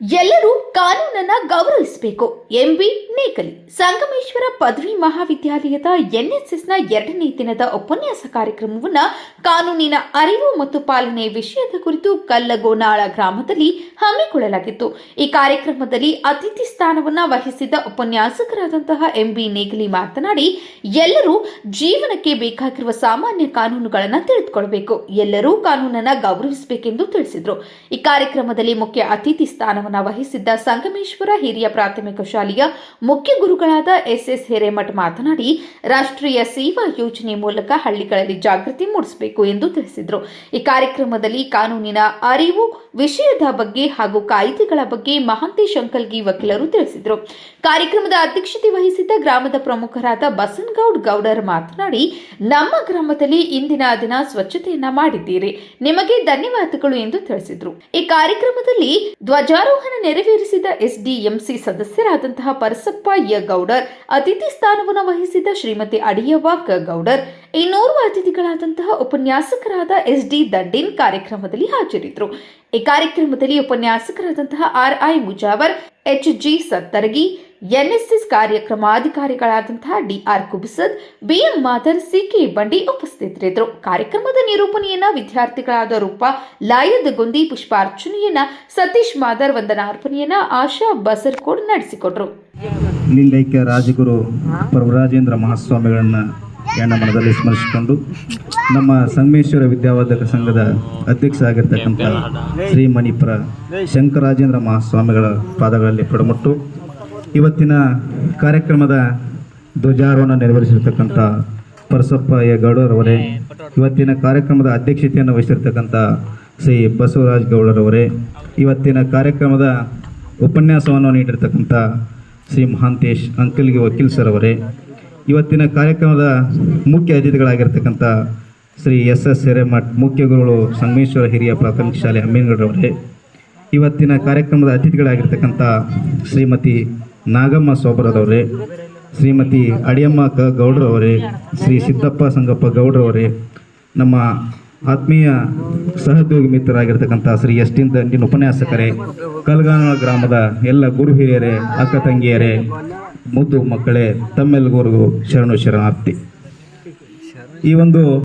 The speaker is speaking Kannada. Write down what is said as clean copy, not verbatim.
ಎಲ್ಲರೂ ಕಾನೂನನ್ನ ಗೌರವಿಸಬೇಕು. ಎಂಬಿ ನೇಕಲಿ ಸಂಗಮೇಶ್ವರ ಪದವಿ ಮಹಾವಿದ್ಯಾಲಯದ ಎನ್ಎಸ್ಎಸ್ನ 2ನೇ ದಿನದ ಉಪನ್ಯಾಸ ಕಾರ್ಯಕ್ರಮವನ್ನು ಕಾನೂನಿನ ಅರಿವು ಮತ್ತು ಪಾಲನೆ ವಿಷಯದ ಕುರಿತು ಕಲ್ಲಗೋನಾಳ ಗ್ರಾಮದಲ್ಲಿ ಹಮ್ಮಿಕೊಳ್ಳಲಾಗಿತ್ತು. ಈ ಕಾರ್ಯಕ್ರಮದಲ್ಲಿ ಅತಿಥಿ ಸ್ಥಾನವನ್ನು ವಹಿಸಿದ್ದ ಉಪನ್ಯಾಸಕರಾದಂತಹ ಎಂಬಿ ನೇಕಲಿ ಮಾತನಾಡಿ, ಎಲ್ಲರೂ ಜೀವನಕ್ಕೆ ಬೇಕಾಗಿರುವ ಸಾಮಾನ್ಯ ಕಾನೂನುಗಳನ್ನು ತಿಳಿದುಕೊಳ್ಳಬೇಕು, ಎಲ್ಲರೂ ಕಾನೂನನ್ನ ಗೌರವಿಸಬೇಕೆಂದು ತಿಳಿಸಿದರು. ಈ ಕಾರ್ಯಕ್ರಮದಲ್ಲಿ ಮುಖ್ಯ ಅತಿಥಿ ಸ್ಥಾನವನ್ನು ವಹಿಸಿದ್ದ ಸಂಗಮೇಶ್ವರ ಹಿರಿಯ ಪ್ರಾಥಮಿಕ ಶಾಲೆಯ ಮುಖ್ಯ ಗುರುಗಳಾದ ಎಸ್ ಹಿರೇಮಠ ಮಾತನಾಡಿ, ರಾಷ್ಟ್ರೀಯ ಸೇವಾ ಯೋಜನೆ ಮೂಲಕ ಹಳ್ಳಿಗಳಲ್ಲಿ ಜಾಗೃತಿ ಮೂಡಿಸಬೇಕು ಎಂದು ತಿಳಿಸಿದರು. ಈ ಕಾರ್ಯಕ್ರಮದಲ್ಲಿ ಕಾನೂನಿನ ಅರಿವು ವಿಷಯದ ಬಗ್ಗೆ ಹಾಗೂ ಕಾಯ್ದೆಗಳ ಬಗ್ಗೆ ಮಹಾಂತೇಶ್ ಅಂಕಲ್ಗಿ ವಕೀಲರು ತಿಳಿಸಿದರು. ಕಾರ್ಯಕ್ರಮದ ಅಧ್ಯಕ್ಷತೆ ವಹಿಸಿದ್ದ ಗ್ರಾಮದ ಪ್ರಮುಖರಾದ ಬಸನಗೌಡ ಗೌಡರ್ ಮಾತನಾಡಿ, ನಮ್ಮ ಗ್ರಾಮದಲ್ಲಿ ಇಂದಿನ ದಿನ ಸ್ವಚ್ಛತೆಯನ್ನ ಮಾಡಿದ್ದೀರಿ, ನಿಮಗೆ ಧನ್ಯವಾದಗಳು ಎಂದು ತಿಳಿಸಿದರು. ಈ ಕಾರ್ಯಕ್ರಮದಲ್ಲಿ ಧ್ವಜಾರೋಹಣ ನೆರವೇರಿಸಿದ ಎಸ್ಡಿಎಂಸಿ ಸದಸ್ಯರಾದಂತಹ ಪರಸಪ್ಪ ಯ ಗೌಡರ್, ಅತಿಥಿ ಸ್ಥಾನವನ್ನು ವಹಿಸಿದ ಶ್ರೀಮತಿ ಅಡಿಯವ್ವ ಕ ಗೌಡರ್, ಇನ್ನೋರ್ವ ಅತಿಥಿಗಳಾದಂತಹ ಉಪನ್ಯಾಸಕರಾದ ಎಸ್ಡಿ ದಂಡಿನ್ ಕಾರ್ಯಕ್ರಮದಲ್ಲಿ ಹಾಜರಿದ್ದರು. ಈ ಕಾರ್ಯಕ್ರಮದಲ್ಲಿ ಉಪನ್ಯಾಸಕರಾದಂತಹ RI Mujawar, HG Sattaragi, NSS ಕಾರ್ಯಕ್ರಮಾಧಿಕಾರಿಗಳಾದಂತಹ DR Kubasad, BM Madar, CK Bandi ಉಪಸ್ಥಿತರಿದ್ದರು. ಕಾರ್ಯಕ್ರಮದ ನಿರೂಪಣೆಯನ್ನ ವಿದ್ಯಾರ್ಥಿಗಳಾದ ರೂಪಾ ಲಾಯದಗುಂದಿ, ಪುಷ್ಪಾರ್ಚನೆಯನ್ನ ಸತೀಶ್ ಮಾದರ್, ವಂದನಾರ್ಪಣೆಯನ್ನ ಆಶಾ ಬಸರ್ಕೋಡ್ ನಡೆಸಿಕೊಟ್ರು. ಲಿಂಗೈಕ್ಯ ರಾಜಗುರು ಪ್ರಭುರಾಜೇಂದ್ರ ಮಹಾಸ್ವಾಮಿಗಳನ್ನ ಮನದಲ್ಲಿ ಸ್ಮರಿಸಿಕೊಂಡು ನಮ್ಮ ಸಂಗಮೇಶ್ವರ ವಿದ್ಯಾವರ್ಧಕ ಸಂಘದ ಅಧ್ಯಕ್ಷ ಆಗಿರ್ತಕ್ಕಂಥ ಶ್ರೀ ಮಣಿಪುರ ಶಂಕರಾಜೇಂದ್ರ ಮಹಾಸ್ವಾಮಿಗಳ ಪಾದಗಳಲ್ಲಿ ಪ್ರಡಮಟ್ಟು ಇವತ್ತಿನ ಕಾರ್ಯಕ್ರಮದ ಧ್ವಜಾರೋಹಣ ನೆರವೇರಿಸಿರ್ತಕ್ಕಂಥ ಪರಸಪ್ಪ ಯ ಗೌಡರವರೇ, ಇವತ್ತಿನ ಕಾರ್ಯಕ್ರಮದ ಅಧ್ಯಕ್ಷತೆಯನ್ನು ವಹಿಸಿರ್ತಕ್ಕಂಥ ಶ್ರೀ ಬಸವರಾಜ್ ಗೌಡರವರೇ, ಇವತ್ತಿನ ಕಾರ್ಯಕ್ರಮದ ಉಪನ್ಯಾಸವನ್ನು ನೀಡಿರ್ತಕ್ಕಂಥ ಶ್ರೀ ಮಹಾಂತೇಶ್ ಅಂಕಲ್ಗಿ ವಕೀಲ್ ಸರ್ ಅವರೇ, ಇವತ್ತಿನ ಕಾರ್ಯಕ್ರಮದ ಮುಖ್ಯ ಅತಿಥಿಗಳಾಗಿರ್ತಕ್ಕಂಥ ಶ್ರೀ ಎಸ್ ಹಿರೇಮಠ, ಮುಖ್ಯ ಗುರುಗಳು ಸಂಗಮೇಶ್ವರ ಹಿರಿಯ ಪ್ರಾಥಮಿಕ ಶಾಲೆ ಅಮ್ಮೇನಗೌಡರವರೇ, ಇವತ್ತಿನ ಕಾರ್ಯಕ್ರಮದ ಅತಿಥಿಗಳಾಗಿರ್ತಕ್ಕಂಥ ಶ್ರೀಮತಿ ನಾಗಮ್ಮ ಸೋಬರದವರೇ, ಶ್ರೀಮತಿ ಅಡಿಯಮ್ಮ ಕ ಗೌಡ್ರವರೇ, ಶ್ರೀ ಸಿದ್ದಪ್ಪ ಸಂಗಪ್ಪ ಗೌಡ್ರವರೇ, ನಮ್ಮ ಆತ್ಮೀಯ ಸಹೋದ್ಯೋಗಿ ಮಿತ್ರರಾಗಿರ್ತಕ್ಕಂಥ ಶ್ರೀ ಎಸ್ ಟಿ ದಂಡಿನ ಉಪನ್ಯಾಸಕರೇ, ಕಲ್ಗಾನ ಗ್ರಾಮದ ಎಲ್ಲ ಗುರು ಹಿರಿಯರೇ, ಅಕ್ಕ ತಂಗಿಯರೇ, ಮುದ್ದು ಮಕ್ಕಳೇ, ತಮ್ಮೆಲ್ಲರಿಗೂ ಶರಣು ಶರಣಾರ್ಥಿ. ಈ ಒಂದು